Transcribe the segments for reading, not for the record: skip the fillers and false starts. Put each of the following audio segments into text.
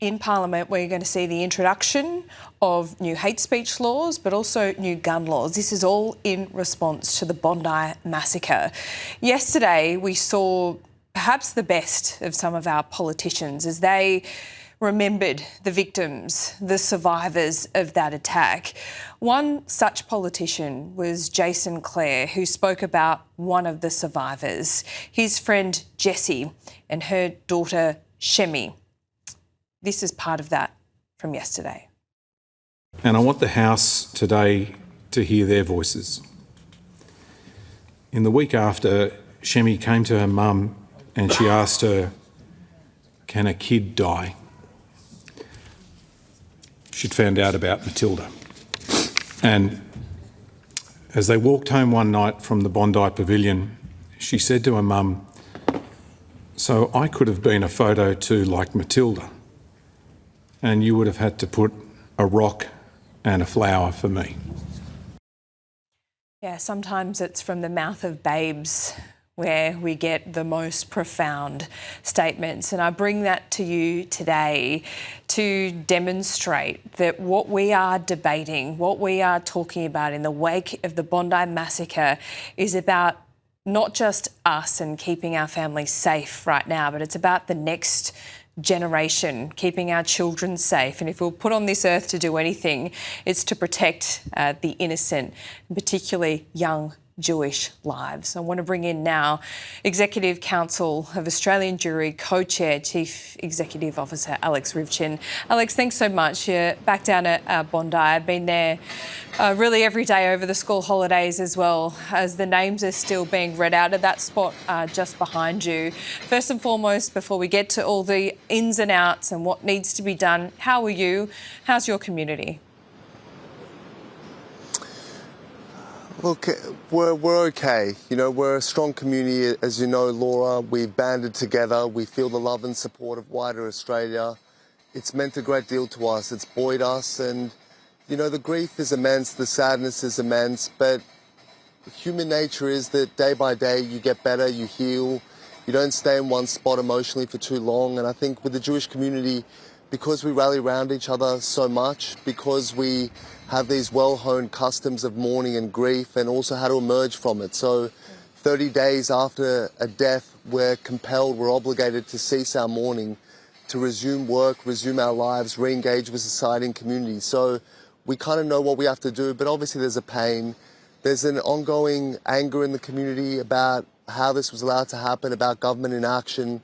in Parliament we're going to see the introduction of new hate speech laws, but also new gun laws. This is all in response to the Bondi massacre. Yesterday we saw perhaps the best of some of our politicians as they remembered the victims, the survivors of that attack. One such politician was Jason Clare, who spoke about one of the survivors, his friend Jessie and her daughter Shemi. This is part of that from yesterday. And I want the House today to hear their voices. In the week after, Shemi came to her mum and she asked her, "Can a kid die?" She'd found out about Matilda. And as they walked home one night from the Bondi Pavilion, she said to her mum, "So I could have been a photo too like Matilda, and you would have had to put a rock and a flower for me." Yeah, sometimes it's from the mouth of babes where we get the most profound statements. And I bring that to you today to demonstrate that what we are debating, what we are talking about in the wake of the Bondi massacre is about not just us and keeping our families safe right now, but it's about the next generation, keeping our children safe. And if we're put on this earth to do anything, it's to protect the innocent, particularly young Jewish lives. I want to bring in now Executive Council of Australian Jewry Co-Chair, Chief Executive Officer Alex Ryvchin. Alex, thanks so much. You're back down at Bondi. I've been there really every day over the school holidays as well, as the names are still being read out at that spot just behind you. First and foremost, before we get to all the ins and outs and what needs to be done, how are you? How's your community? Look, we're okay. You know, we're a strong community, as you know, Laura. We've banded together. We feel the love and support of wider Australia. It's meant a great deal to us. It's buoyed us. And, you know, the grief is immense. The sadness is immense. But human nature is that day by day you get better, you heal. You don't stay in one spot emotionally for too long. And I think with the Jewish community, because we rally around each other so much, because we have these well-honed customs of mourning and grief and also how to emerge from it. So 30 days after a death, we're compelled, we're obligated to cease our mourning, to resume work, resume our lives, re-engage with society and community. So we kind of know what we have to do, but obviously there's a pain. There's an ongoing anger in the community about how this was allowed to happen, about government inaction.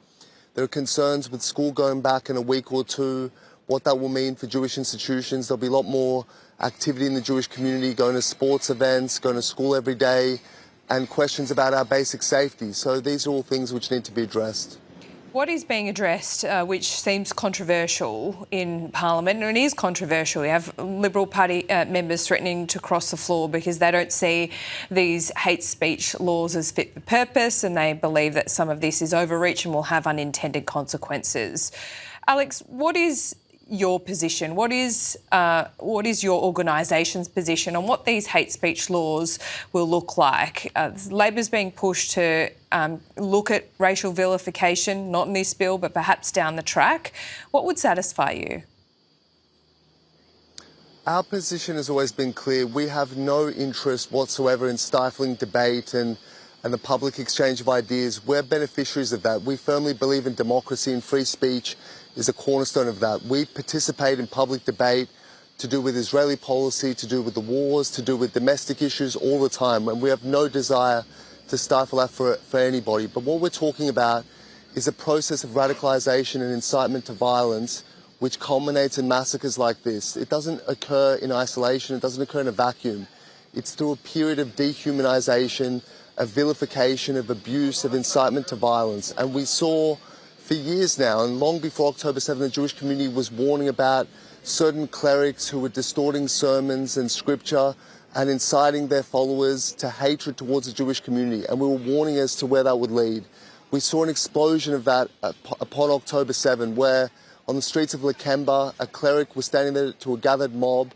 There are concerns with school going back in a week or two, what that will mean for Jewish institutions. There'll be a lot more activity in the Jewish community, going to sports events, going to school every day, and questions about our basic safety. So these are all things which need to be addressed. What is being addressed, which seems controversial in Parliament, and it is controversial. We have Liberal Party members threatening to cross the floor because they don't see these hate speech laws as fit for purpose, and they believe that some of this is overreach and will have unintended consequences. Alex, what is your position? What is your organisation's position on what these hate speech laws will look like? Labor's being pushed to look at racial vilification, not in this bill, but perhaps down the track. What would satisfy you? Our position has always been clear. We have no interest whatsoever in stifling debate and the public exchange of ideas. We're beneficiaries of that. We firmly believe in democracy, and free speech is a cornerstone of that. We participate in public debate to do with Israeli policy, to do with the wars, to do with domestic issues all the time, and we have no desire to stifle that for anybody. But what we're talking about is a process of radicalisation and incitement to violence which culminates in massacres like this. It doesn't occur in isolation, it doesn't occur in a vacuum. It's through a period of dehumanisation, of vilification, of abuse, of incitement to violence. And we saw for years now, and long before October 7, the Jewish community was warning about certain clerics who were distorting sermons and scripture and inciting their followers to hatred towards the Jewish community. And we were warning as to where that would lead. We saw an explosion of that upon October 7, where on the streets of Lakemba, a cleric was standing there to a gathered mob,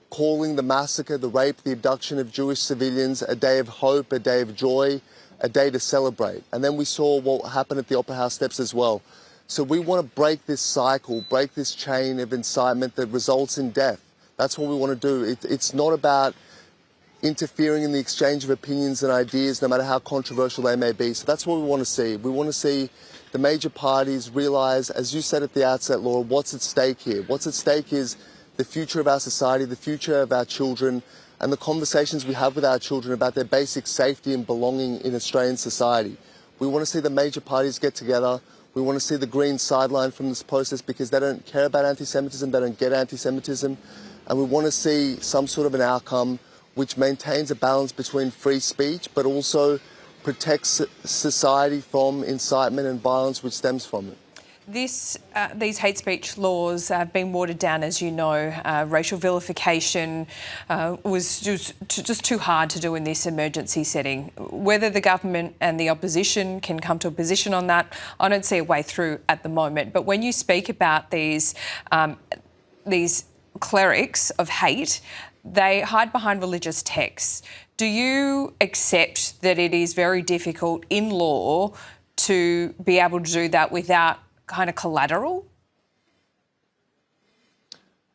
calling the massacre, the rape, the abduction of Jewish civilians a day of hope, a day of joy, a day to celebrate. And then we saw what happened at the Opera House steps as well. So we want to break this cycle, break this chain of incitement that results in death. That's what we want to do. It's not about interfering in the exchange of opinions and ideas, no matter how controversial they may be. So that's what we want to see. We want to see the major parties realise, as you said at the outset, Laura, what's at stake here. What's at stake is the future of our society, the future of our children, and the conversations we have with our children about their basic safety and belonging in Australian society. We want to see the major parties get together. We want to see the Greens sidelined from this process because they don't care about anti-Semitism, they don't get anti-Semitism. And we want to see some sort of an outcome which maintains a balance between free speech but also protects society from incitement and violence which stems from it. These hate speech laws have been watered down, as you know. Racial vilification was just too hard to do in this emergency setting. Whether the government and the opposition can come to a position on that, I don't see a way through at the moment. But when you speak about these clerics of hate, they hide behind religious texts. Do you accept that it is very difficult in law to be able to do that without kind of collateral?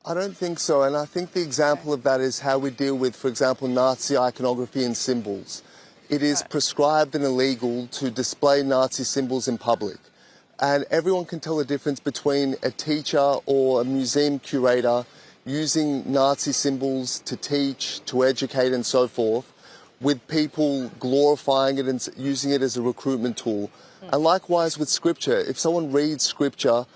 I don't think so, and I think the example of that is how we deal with, for example, Nazi iconography and symbols. It is prescribed and illegal to display Nazi symbols in public, and everyone can tell the difference between a teacher or a museum curator using Nazi symbols to teach, to educate and so forth, with people glorifying it and using it as a recruitment tool. And likewise with scripture, if someone reads scripture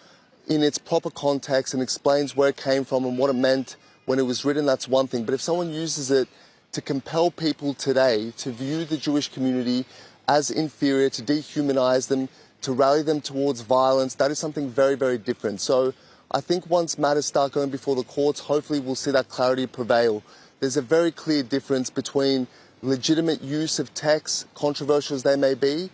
in its proper context and explains where it came from and what it meant when it was written, that's one thing. But if someone uses it to compel people today to view the Jewish community as inferior, to dehumanize them, to rally them towards violence, that is something very, very different. So I think once matters start going before the courts, hopefully we'll see that clarity prevail. There's a very clear difference between legitimate use of texts, controversial as they may be,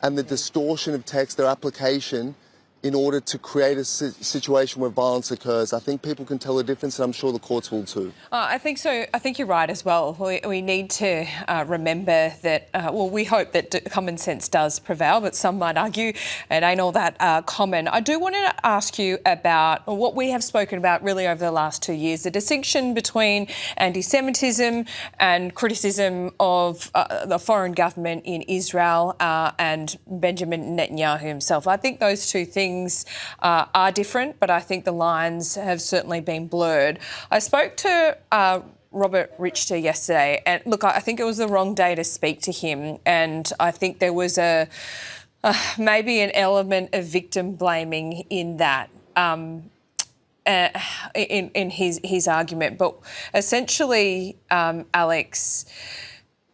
and the distortion of text, their application, in order to create a situation where violence occurs. I think people can tell the difference, and I'm sure the courts will too. I think so. I think you're right as well. We need to remember that, we hope that common sense does prevail, but some might argue it ain't all that common. I do want to ask you about what we have spoken about really over the last 2 years, the distinction between anti-Semitism and criticism of the foreign government in Israel and Benjamin Netanyahu himself. I think those two things are different, but I think the lines have certainly been blurred. I spoke to Robert Richter yesterday, and look, I think it was the wrong day to speak to him, and I think there was maybe an element of victim blaming in that. In his argument, but essentially, Alex,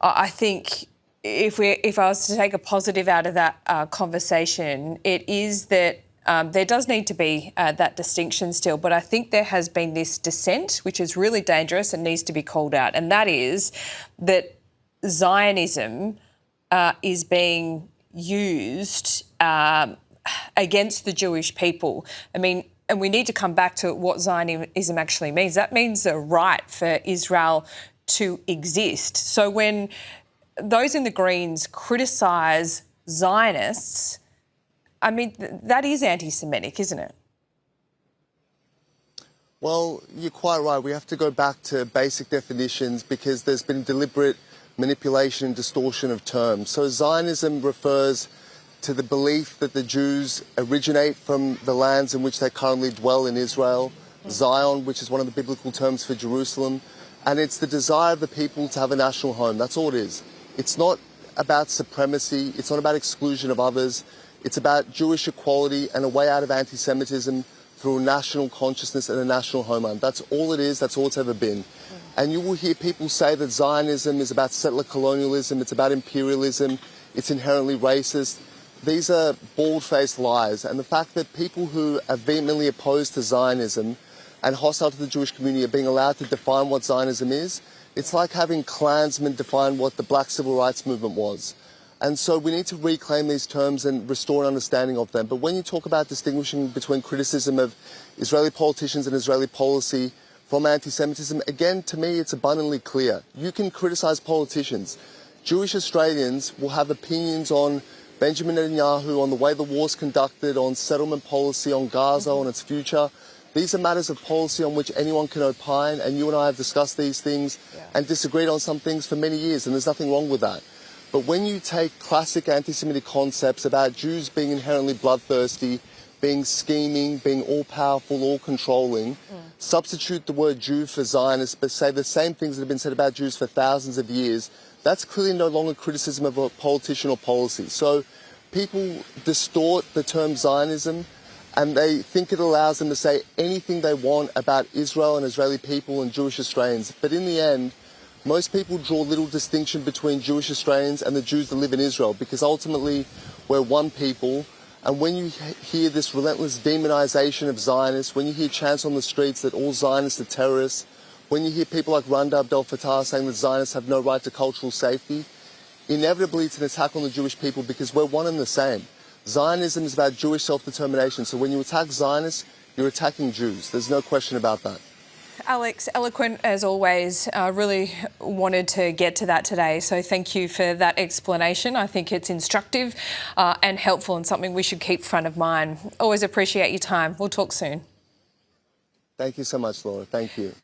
I think if I was to take a positive out of that conversation, it is that there does need to be that distinction still, but I think there has been this dissent, which is really dangerous and needs to be called out, and that is that Zionism is being used against the Jewish people. I mean, and we need to come back to what Zionism actually means. That means the right for Israel to exist. So when those in the Greens criticise Zionists, I mean, that is anti-Semitic, isn't it? Well, you're quite right. We have to go back to basic definitions because there's been deliberate manipulation and distortion of terms. So Zionism refers to the belief that the Jews originate from the lands in which they currently dwell in Israel, Zion, which is one of the biblical terms for Jerusalem, and it's the desire of the people to have a national home. That's all it is. It's not about supremacy. It's not about exclusion of others. It's about Jewish equality and a way out of anti-Semitism through national consciousness and a national homeland. That's all it is. That's all it's ever been. And you will hear people say that Zionism is about settler colonialism. It's about imperialism. It's inherently racist. These are bald-faced lies. And the fact that people who are vehemently opposed to Zionism and hostile to the Jewish community are being allowed to define what Zionism is, it's like having Klansmen define what the black civil rights movement was. And so we need to reclaim these terms and restore an understanding of them. But when you talk about distinguishing between criticism of Israeli politicians and Israeli policy from anti-Semitism, again, to me, it's abundantly clear. You can criticise politicians. Jewish Australians will have opinions on Benjamin Netanyahu, on the way the war's conducted, on settlement policy, on Gaza, on its future. These are matters of policy on which anyone can opine, and you and I have discussed these things and disagreed on some things for many years, and there's nothing wrong with that. But when you take classic anti-Semitic concepts about Jews being inherently bloodthirsty, being scheming, being all-powerful, all-controlling, substitute the word Jew for Zionist, but say the same things that have been said about Jews for thousands of years, that's clearly no longer criticism of a politician or policy. So people distort the term Zionism, and they think it allows them to say anything they want about Israel and Israeli people and Jewish Australians. But in the end, most people draw little distinction between Jewish Australians and the Jews that live in Israel, because ultimately we're one people. And when you hear this relentless demonization of Zionists, when you hear chants on the streets that all Zionists are terrorists, when you hear people like Randa Abdel Fattah saying that Zionists have no right to cultural safety, inevitably it's an attack on the Jewish people, because we're one and the same. Zionism is about Jewish self-determination. So when you attack Zionists, you're attacking Jews. There's no question about that. Alex, eloquent as always. Really wanted to get to that today, so thank you for that explanation. I think it's instructive and helpful, and something we should keep front of mind. Always appreciate your time. We'll talk soon. Thank you so much, Laura. Thank you.